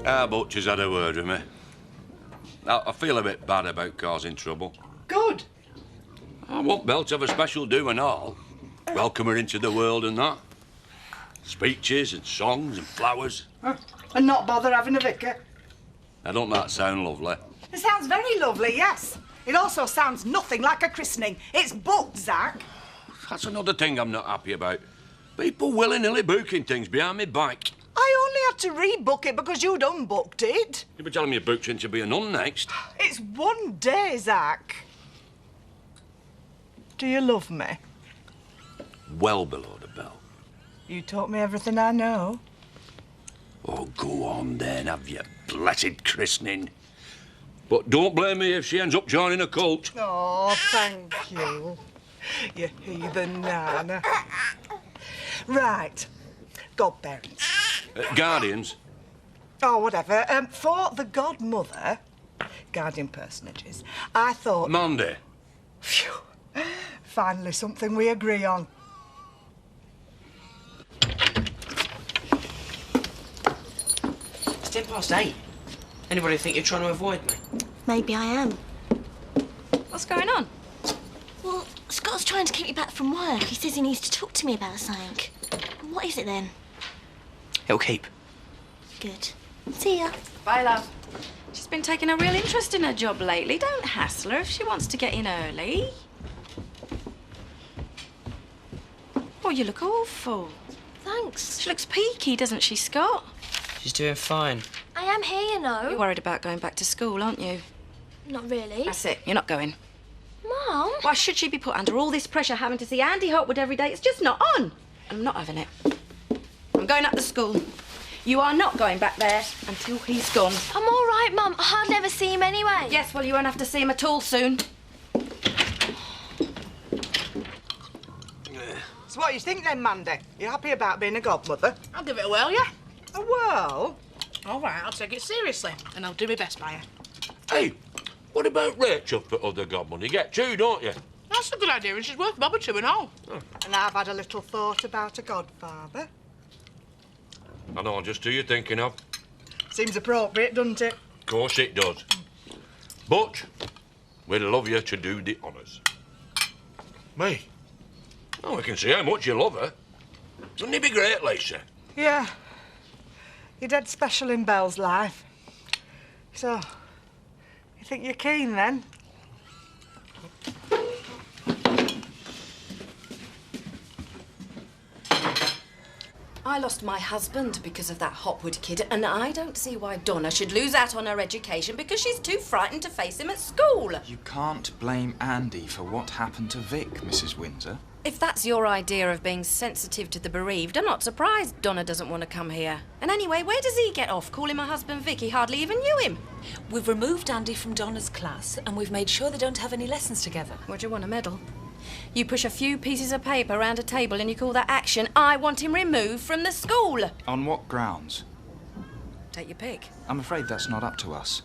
Our butcher's had a word with me. I feel a bit bad about causing trouble. Good. I want Belle to have a special do and all. Welcome her into the world and that. Speeches and songs and flowers. And not bother having a vicar. Now, don't that sound lovely? It sounds very lovely, yes. It also sounds nothing like a christening. It's booked, Zach. That's another thing I'm not happy about. People willy-nilly booking things behind me back. I only had to rebook it because you'd unbooked it. You'll be telling me you booked in to be a nun next. It's one day, Zach. Do you love me? Well below the bell. You taught me everything I know. Oh, go on then, have your blessed christening. But don't blame me if she ends up joining a cult. Oh, thank you. You heathen Nana. Right. Godparents. Guardians. Oh, whatever. For the godmother, guardian personages, I thought... Monday. Phew. Finally something we agree on. It's 8:10. Anybody think you're trying to avoid me? Maybe I am. What's going on? Well, Scott's trying to keep me back from work. He says he needs to talk to me about something. What is it then? It'll keep. Good. See ya. Bye, love. She's been taking a real interest in her job lately. Don't hassle her if she wants to get in early. Oh, you look awful. Thanks. She looks peaky, doesn't she, Scott? She's doing fine. I am here, you know. You're worried about going back to school, aren't you? Not really. That's it. You're not going. Mum? Why should she be put under all this pressure having to see Andy Hopwood every day? It's just not on. I'm not having it. I'm going up to school. You are not going back there until he's gone. I'm all right, Mum. I hardly ever see him anyway. Yes, well, you won't have to see him at all soon. So what do you think then, Mandy? You happy about being a godmother? I'll give it a whirl, yeah. A whirl? All right, I'll take it seriously, and I'll do my best by you. Hey, what about Rachel for other godmother? You get two, don't you? That's a good idea, and she's worth Bob to and all. And I've had a little thought about a godfather. I know just who you're thinking of. Seems appropriate, doesn't it? Of course it does. But we'd love you to do the honours. Me? Oh, we can see how much you love her. Wouldn't it be great, Lisa? Yeah. You're dead special in Belle's life. So, you think you're keen, then? I lost my husband because of that Hopwood kid, and I don't see why Donna should lose out on her education because she's too frightened to face him at school. You can't blame Andy for what happened to Vic, Mrs. Windsor. If that's your idea of being sensitive to the bereaved, I'm not surprised Donna doesn't want to come here. And anyway, where does he get off calling my husband Vic? He hardly even knew him. We've removed Andy from Donna's class and we've made sure they don't have any lessons together. What do you want, a medal? You push a few pieces of paper around a table and you call that action. I want him removed from the school. On what grounds? Take your pick. I'm afraid that's not up to us.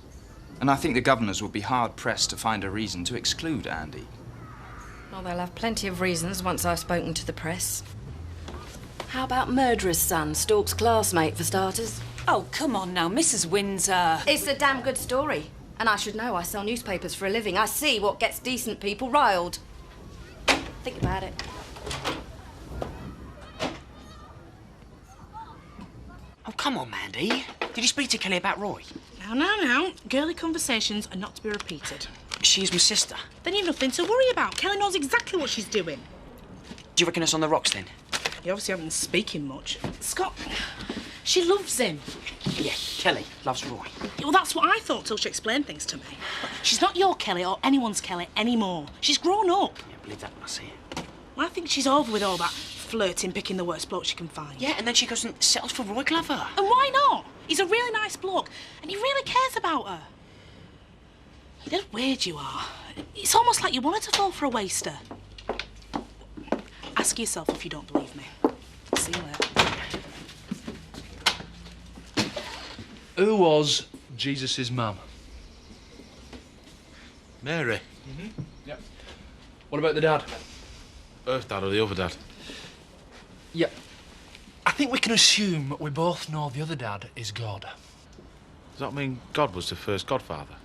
And I think the governors would be hard-pressed to find a reason to exclude Andy. Well, they'll have plenty of reasons once I've spoken to the press. How about murderer's son, Stork's classmate, for starters? Oh, come on now, Mrs. Windsor. It's a damn good story. And I should know. I sell newspapers for a living. I see what gets decent people riled. Think about it. Oh, come on, Mandy. Did you speak to Kelly about Roy? Now. Girly conversations are not to be repeated. She's my sister. Then you've nothing to worry about. Kelly knows exactly what she's doing. Do you reckon it's on the rocks, then? You obviously haven't been speaking much. Scott, she loves him. Yeah, Kelly loves Roy. Well, that's what I thought till she explained things to me. She's not your Kelly or anyone's Kelly anymore. She's grown up. Yeah, believe that when I see it. Well, I think she's over with all that flirting, picking the worst bloke she can find. Yeah, and then she goes and settles for Roy Glover. And why not? He's a really nice bloke, and he really cares about her. How weird you are. It's almost like you wanted to fall for a waster. Ask yourself if you don't believe me. See you later. Who was Jesus' mum? Mary. Mm-hmm. Yep. What about the dad? Earth dad or the other dad? Yep. I think we can assume we both know the other dad is God. that mean God was the first godfather?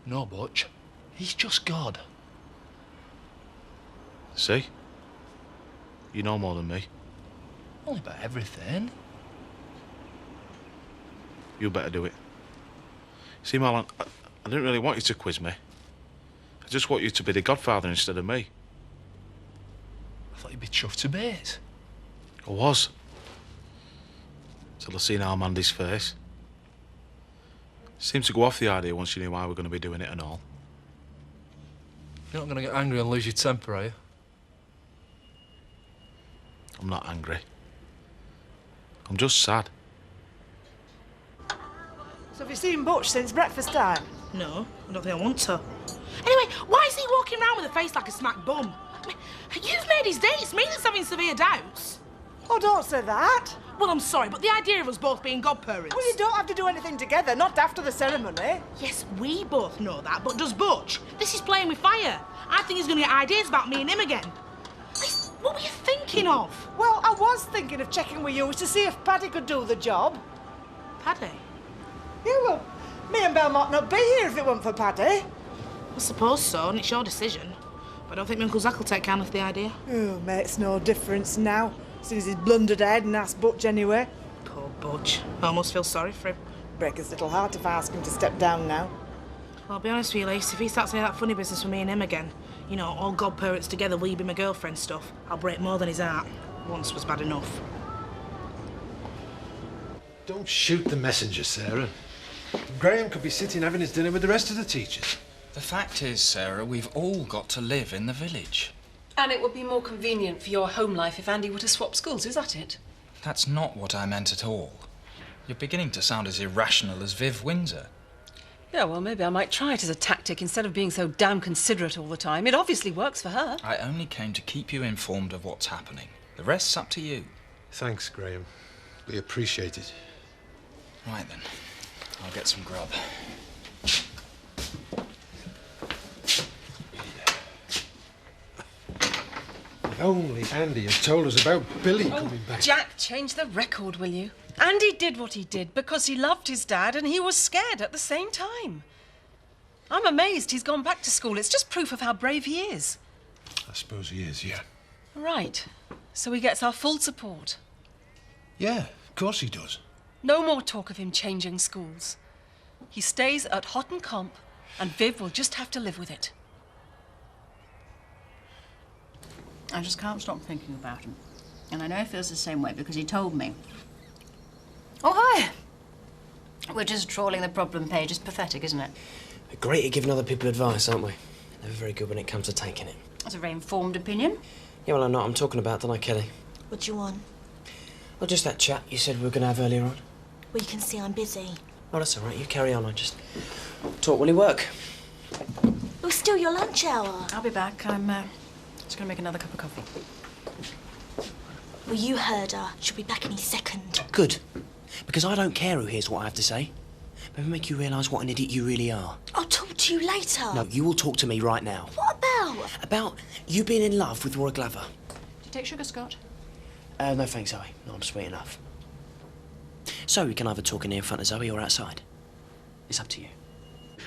No, Butch. He's just God. See? You know more than me. Only about everything. You better do it. See, Marlon, I didn't really want you to quiz me. I just want you to be the godfather instead of me. I thought you'd be chuffed to bits. I was. Till I seen Armandi's face. Seemed to go off the idea once you knew I were going to be doing it and all. You're not going to get angry and lose your temper, are you? I'm not angry. I'm just sad. So have you seen Butch since breakfast time? No, I don't think I want to. Anyway, why is he walking around with a face like a smack bum? I mean, you've made his day. It's me that's having severe doubts. Oh, don't say that. Well, I'm sorry, but the idea of us both being godparents... Well, you don't have to do anything together, not after the ceremony. Yes, we both know that, but does Butch? This is playing with fire. I think he's going to get ideas about me and him again. What were you thinking of? Well, I was thinking of checking with you to see if Paddy could do the job. Paddy? Yeah, well, me and Belle might not be here if it weren't for Paddy. I suppose so, and it's your decision. But I don't think my Uncle Zack will take kindly to the idea. Oh, makes no difference now, since he's blundered ahead and asked Butch anyway. Poor Butch. I almost feel sorry for him. Break his little heart if I ask him to step down now. Well, I'll be honest with you, Lise, if he starts saying that funny business for me and him again, you know, all godparents together, will you be my girlfriend stuff, I'll break more than his heart. Once was bad enough. Don't shoot the messenger, Sarah. Graham could be sitting having his dinner with the rest of the teachers. The fact is, Sarah, we've all got to live in the village. And it would be more convenient for your home life if Andy were to swap schools, is that it? That's not what I meant at all. You're beginning to sound as irrational as Viv Windsor. Yeah, well, maybe I might try it as a tactic instead of being so damn considerate all the time. It obviously works for her. I only came to keep you informed of what's happening. The rest's up to you. Thanks, Graham. We appreciate it. Right then. I'll get some grub. If only Andy had told us about Billy coming back. Jack, change the record, will you? Andy did what he did because he loved his dad and he was scared at the same time. I'm amazed he's gone back to school. It's just proof of how brave he is. I suppose he is, yeah. Right. So he gets our full support. Yeah, of course he does. No more talk of him changing schools. He stays at Houghton Comp and Viv will just have to live with it. I just can't stop thinking about him. And I know he feels the same way because he told me. Oh, hi! We're just trawling the problem page. It's pathetic, isn't it? We're great at giving other people advice, aren't we? Never very good when it comes to taking it. That's a very informed opinion. Yeah, well, I know what I'm talking about, don't I, Kelly? What do you want? Well, just that chat you said we were going to have earlier on. Well, you can see I'm busy. Oh, that's all right. You carry on. I just talk while you work. It was still your lunch hour. I'll be back. I'm just going to make another cup of coffee. Well, you heard her. She'll be back any second. Good. Because I don't care who hears what I have to say. Maybe make you realise what an idiot you really are. I'll talk to you later. No, you will talk to me right now. What about? About you being in love with Roy Glover. Do you take sugar, Scott? No thanks, Zoe. No, I'm sweet enough. So we can either talk in here in front of Zoe or outside. It's up to you.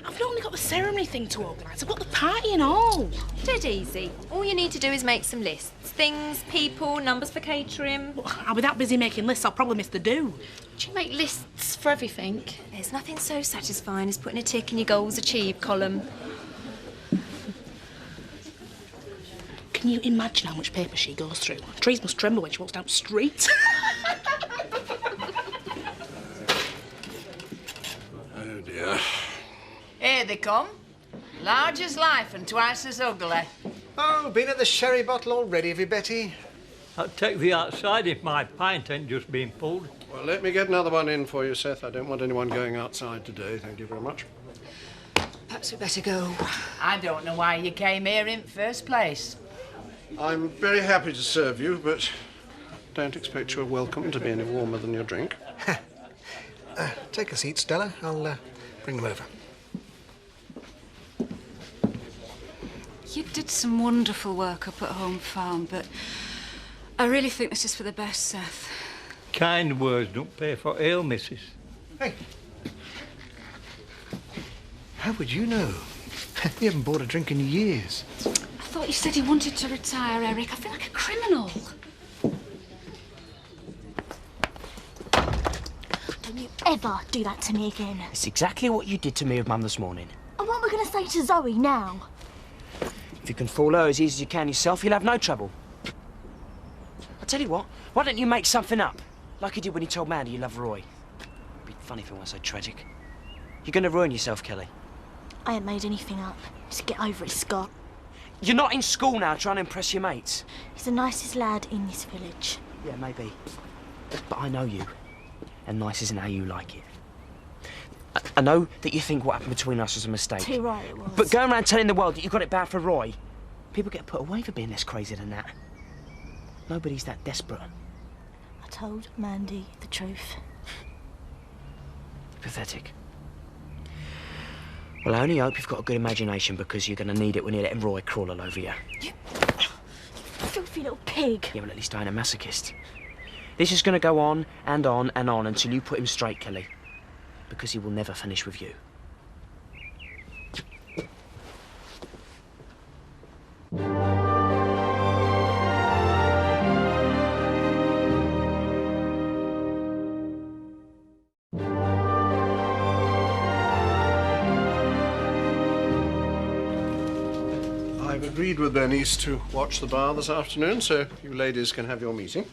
I've not only got the ceremony thing to organise, I've got the party and all. Dead easy. All you need to do is make some lists. Things, people, numbers for catering. Well, I'll be that busy making lists, I'll probably miss the do. Do you make lists for everything? There's nothing so satisfying as putting a tick in your goals achieved column. Can you imagine how much paper she goes through? Trees must tremble when she walks down the street. Oh, dear. Here they come. Large as life and twice as ugly. Oh, been at the sherry bottle already, have you, Betty? I'll take the outside if my pint ain't just been pulled. Well, let me get another one in for you, Seth. I don't want anyone going outside today. Thank you very much. Perhaps we better go. I don't know why you came here in the first place. I'm very happy to serve you, but don't expect your welcome to be any warmer than your drink. Take a seat, Stella. I'll bring them over. You did some wonderful work up at Home Farm, but I really think this is for the best, Seth. Kind words don't pay for ale, missus. Hey. How would you know? You haven't bought a drink in years. I thought you said he wanted to retire, Eric. I feel like a criminal. Don't you ever do that to me again. It's exactly what you did to me with Mum this morning. And what am I going to say to Zoe now? If you can fool her as easy as you can yourself, you'll have no trouble. I'll tell you what, why don't you make something up? Like you did when you told Mandy you love Roy. It'd be funny if it weren't so tragic. You're going to ruin yourself, Kelly. I ain't made anything up. Just get over it, Scott. You're not in school now trying to impress your mates. He's the nicest lad in this village. Yeah, maybe. But I know you. And nice isn't how you like it. I know that you think what happened between us was a mistake. Too right it was. But going around telling the world that you got it bad for Roy, people get put away for being less crazy than that. Nobody's that desperate. I told Mandy the truth. Pathetic. Well, I only hope you've got a good imagination because you're going to need it when you're letting Roy crawl all over you. You filthy little pig. Yeah, well, at least I ain't a masochist. This is going to go on and on and on until you put him straight, Kelly. Because he will never finish with you. I've agreed with Bernice to watch the bar this afternoon, so you ladies can have your meeting.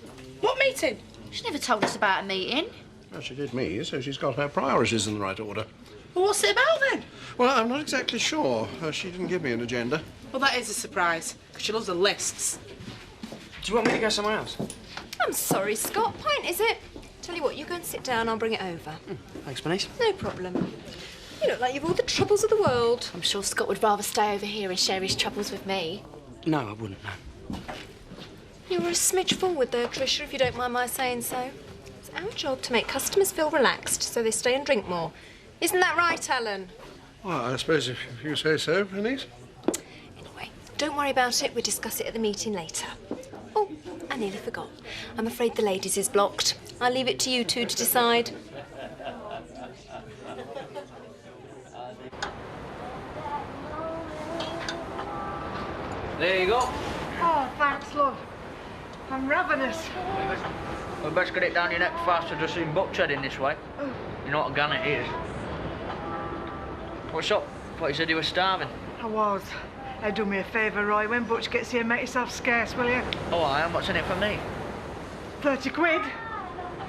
What meeting? She never told us about a meeting. Well, she did me, so she's got her priorities in the right order. Well, what's it about then? Well, I'm not exactly sure. She didn't give me an agenda. Well, that is a surprise, because she loves the lists. Do you want me to go somewhere else? I'm sorry, Scott. Pint, is it? Tell you what, you go and sit down, I'll bring it over. Thanks, Bernice. No problem. You look like you've all the troubles of the world. I'm sure Scott would rather stay over here and share his troubles with me. No, I wouldn't, no. You were a smidge forward there, Tricia, if you don't mind my saying so. It's our job to make customers feel relaxed so they stay and drink more. Isn't that right, Alan? Well, I suppose if you say so, Bernice. Anyway, don't worry about it. We'll discuss it at the meeting later. Oh, I nearly forgot. I'm afraid the ladies is blocked. I'll leave it to you two to decide. There you go. Oh, thanks, love. I'm ravenous. We best get it down your neck faster just seen Buck's heading this way. You know what a gun it is. What's up? Thought you said you were starving. I was. Hey, do me a favour, Roy. When Butch gets here, make yourself scarce, will you? Oh, I am. What's in it for me? 30 quid.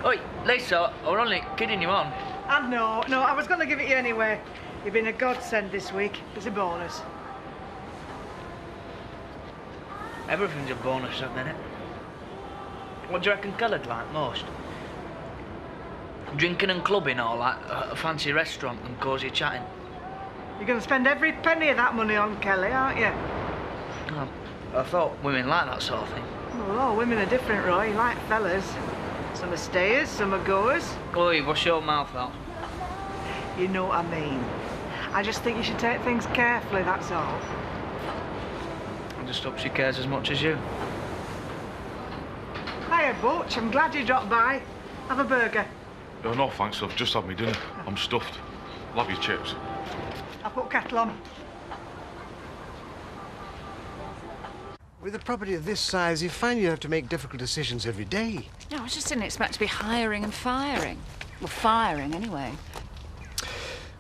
Oi, Lisa, we're only kidding you on. And no, I was going to give it you anyway. You've been a godsend this week. It's a bonus. Everything's a bonus at the minute. What do you reckon Kelly'd like most? Drinking and clubbing or like a fancy restaurant and cosy chatting? You're going to spend every penny of that money on Kelly, aren't you? Oh, I thought women like that sort of thing. Well, all women are different, Roy. You like fellas. Some are stayers, some are goers. Oi, wash your mouth out. You know what I mean. I just think you should take things carefully, that's all. I just hope she cares as much as you. Hiya, Butch. I'm glad you dropped by. Have a burger. No, thanks, I've just had me dinner. I'm stuffed. Love your chips. I'll put kettle on. With a property of this size, you find you have to make difficult decisions every day. No, I just didn't expect to be hiring and firing. Well, firing, anyway.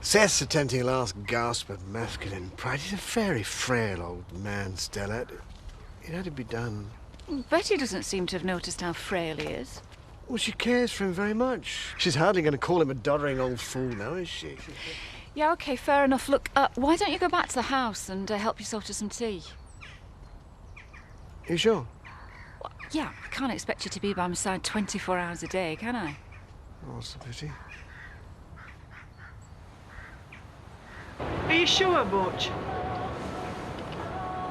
Seth's attempting a last gasp of masculine pride. He's a very frail old man, Stella. It had to be done. Betty doesn't seem to have noticed how frail he is. Well, she cares for him very much. She's hardly going to call him a doddering old fool now, is she? Yeah, OK, fair enough. Look, why don't you go back to the house and help yourself to some tea? You sure? Well, yeah, I can't expect you to be by my side 24 hours a day, can I? Oh, what's the pity? Are you sure, Butch?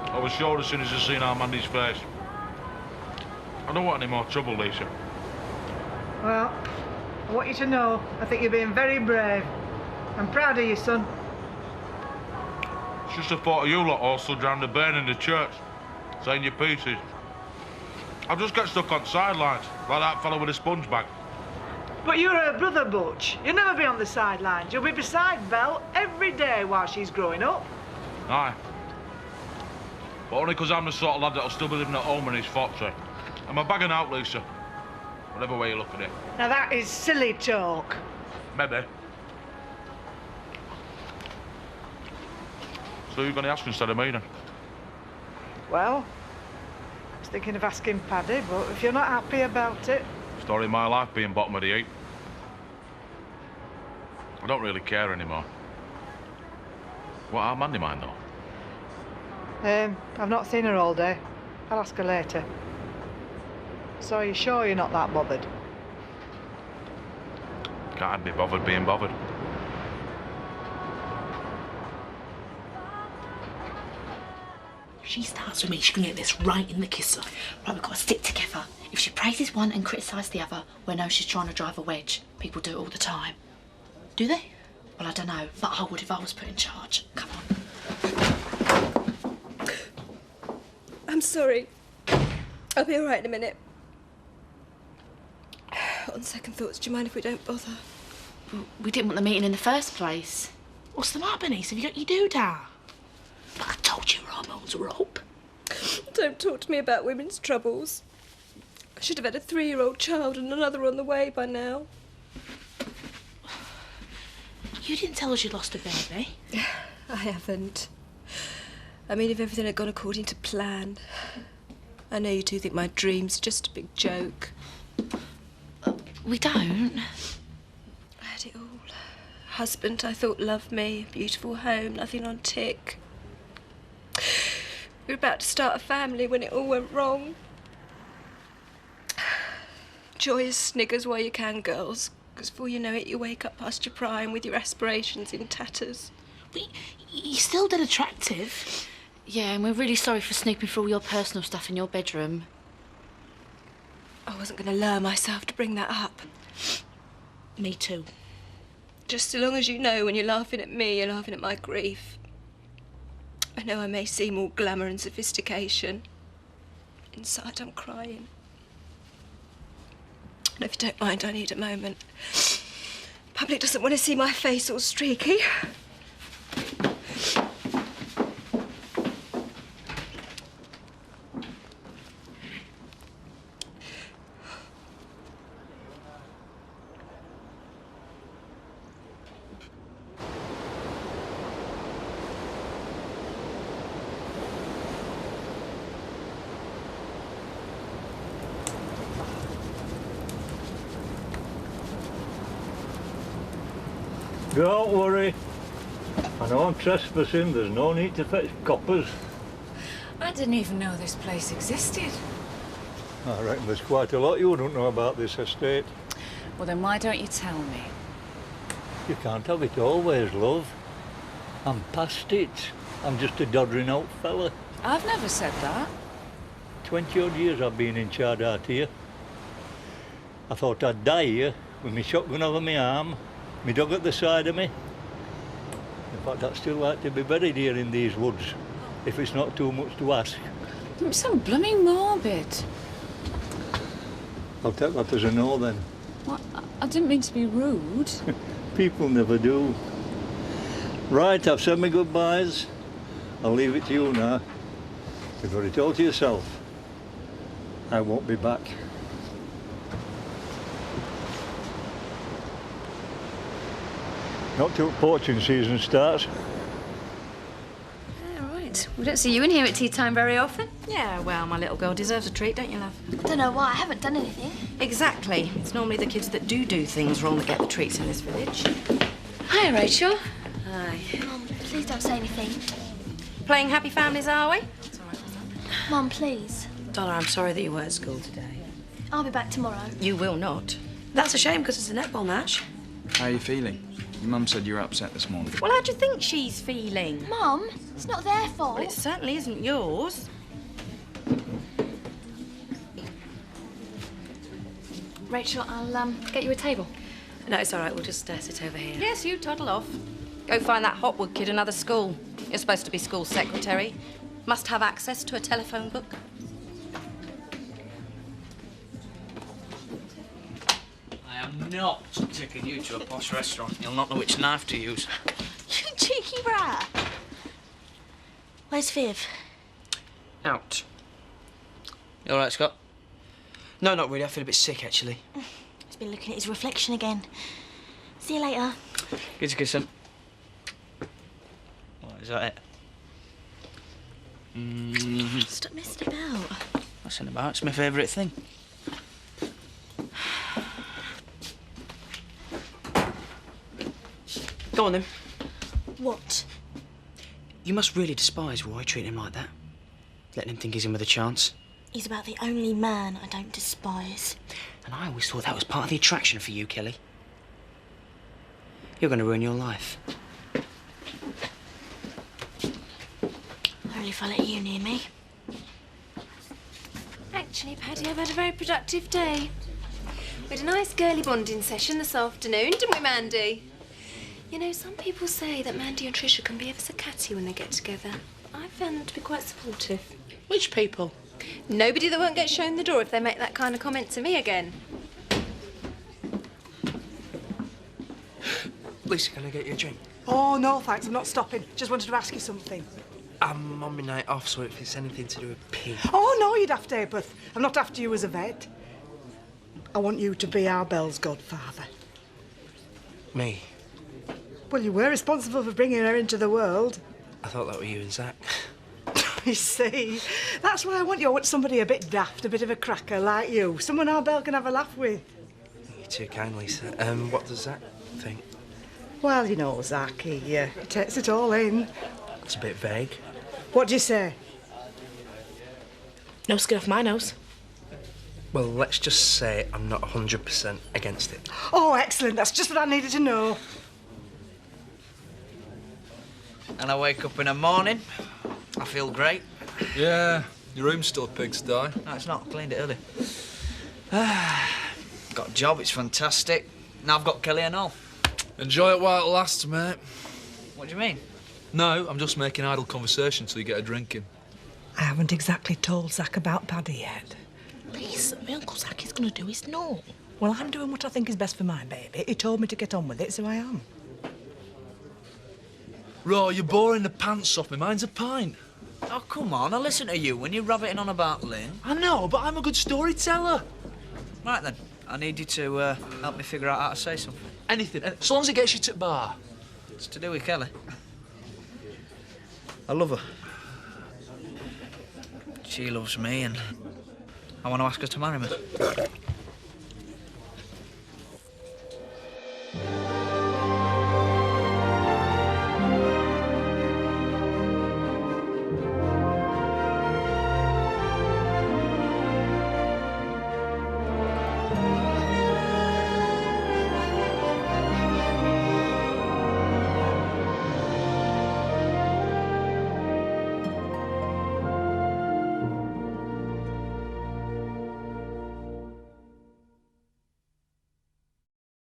I was sure as soon as I seen our Mandy's face. I don't want any more trouble, Lisa. Well, I want you to know I think you're being very brave. I'm proud of you, son. It's just the thought of you lot all stood round the burn in the church, saying your pieces. I'll just get stuck on sidelines, like that fellow with a sponge bag. But you're her brother, Butch. You'll never be on the sidelines. You'll be beside Belle every day while she's growing up. Aye. But only 'cause I'm the sort of lad that'll still be living at home in his foxy. I'm a bagging out, Lisa. Whatever way you look at it. Now that is silly talk. Maybe. So you're going to ask instead of me, then? Well, I was thinking of asking Paddy, but if you're not happy about it... Story of my life being bottom of the heap. I don't really care anymore. What, our Mandy mind, though? I've not seen her all day. I'll ask her later. So are you sure you're not that bothered? Can't be bothered being bothered. If she starts with me, she's going to get this right in the kisser. Right, we've got to stick together. If she praises one and criticises the other, we know she's trying to drive a wedge. People do it all the time. Do they? Well, I don't know, but I would if I was put in charge. Come on. I'm sorry. I'll be all right in a minute. On second thoughts, do you mind if we don't bother? We didn't want the meeting in the first place. What's the matter, Bernice? Have you got your doodah? But I told you your hormones were up. Don't talk to me about women's troubles. I should have had a 3-year-old child and another on the way by now. You didn't tell us you lost a baby. I haven't. I mean, if everything had gone according to plan. I know you two think my dream's just a big joke. We don't. I had it all. Husband I thought loved me, beautiful home, nothing on tick. We were about to start a family when it all went wrong. Joyous sniggers while you can, girls, because before you know it, you wake up past your prime with your aspirations in tatters. You're still dead attractive. Yeah, and we're really sorry for snooping through all your personal stuff in your bedroom. I wasn't going to lower myself to bring that up. Me too. Just so long as you know when you're laughing at me, you're laughing at my grief. I know I may seem all glamour and sophistication. Inside, I'm crying. And if you don't mind, I need a moment. Public doesn't want to see my face all streaky. Don't worry. I know I'm trespassing. There's no need to fetch coppers. I didn't even know this place existed. I reckon there's quite a lot you wouldn't know about this estate. Well, then why don't you tell me? You can't have it always, love. I'm past it. I'm just a doddering old fella. I've never said that. 20-odd years I've been in charge out here. I thought I'd die here with my shotgun over my arm, my dog at the side of me. In fact, I'd still like to be buried here in these woods, if it's not too much to ask. You're so blooming morbid. I'll take that as a no, then. What? I didn't mean to be rude. People never do. Right, I've said my goodbyes. I'll leave it to you now. You've got it all to yourself. I won't be back. Not till poaching season starts. Yeah, right. We don't see you in here at tea time very often. Yeah, well, my little girl deserves a treat, don't you, love? I don't know why. I haven't done anything. Exactly. It's normally the kids that do things wrong that get the treats in this village. Hi, Rachel. Hi. Mum, please don't say anything. Playing happy families, are we? Mum, please. Donna, I'm sorry that you were at school today. I'll be back tomorrow. You will not. That's a shame because it's a netball match. How are you feeling? Your mum said you were upset this morning. Well, how do you think she's feeling? Mum, it's not their fault. Well, it certainly isn't yours. Rachel, I'll get you a table. No, it's all right. We'll just sit over here. Yes, you toddle off. Go find that Hotwood kid another school. You're supposed to be school secretary. Must have access to a telephone book. I am I'm not taking you to a posh restaurant. You'll not know which knife to use. You cheeky rat. Where's Viv? Out. You all right, Scott? No, not really. I feel a bit sick, actually. He's been looking at his reflection again. See you later. Get your kiss in. What, is that it? Stop messing about. Messing about? It's my favourite thing. Go on, then. What? You must really despise Roy treating him like that. Letting him think he's in with a chance. He's about the only man I don't despise. And I always thought that was part of the attraction for you, Kelly. You're going to ruin your life. Only if I let you near me. Actually, Paddy, I've had a very productive day. We had a nice girly bonding session this afternoon, didn't we, Mandy? You know, some people say that Mandy and Tricia can be ever so catty when they get together. I found them to be quite supportive. Which people? Nobody that won't get shown the door if they make that kind of comment to me again. Lisa, can I get you a drink? Oh, no, thanks. I'm not stopping. Just wanted to ask you something. I'm on my night off, so if it's anything to do with Pete. Oh, no, you'd have to, but I'm not after you as a vet. I want you to be our Belle's godfather. Me? Well, you were responsible for bringing her into the world. I thought that were you and Zach. You see, that's why I want you. I want somebody a bit daft, a bit of a cracker like you. Someone our Belle can have a laugh with. You're too kind, Lisa. What does Zach think? Well, you know, Zach, he takes it all in. It's a bit vague. What do you say? No skin off my nose. Well, let's just say I'm not 100% against it. Oh, excellent. That's just what I needed to know. And I wake up in the morning, I feel great. Yeah, your room's still a pigsty. No, it's not. I cleaned it early. Got a job, it's fantastic. Now I've got Kelly and all. Enjoy it while it lasts, mate. What do you mean? No, I'm just making idle conversation till you get a drink in. I haven't exactly told Zach about Paddy yet. Please, my Uncle Zach is going to do his no. Well, I'm doing what I think is best for my baby. He told me to get on with it, so I am. Roy, you're boring the pants off me. Mine's a pint. Oh, come on, I listen to you when you're rabbiting on about Lynn. I know, but I'm a good storyteller. Right then, I need you to help me figure out how to say something. Anything, as long as it gets you to the bar. It's to do with Kelly. I love her. She loves me and I want to ask her to marry me.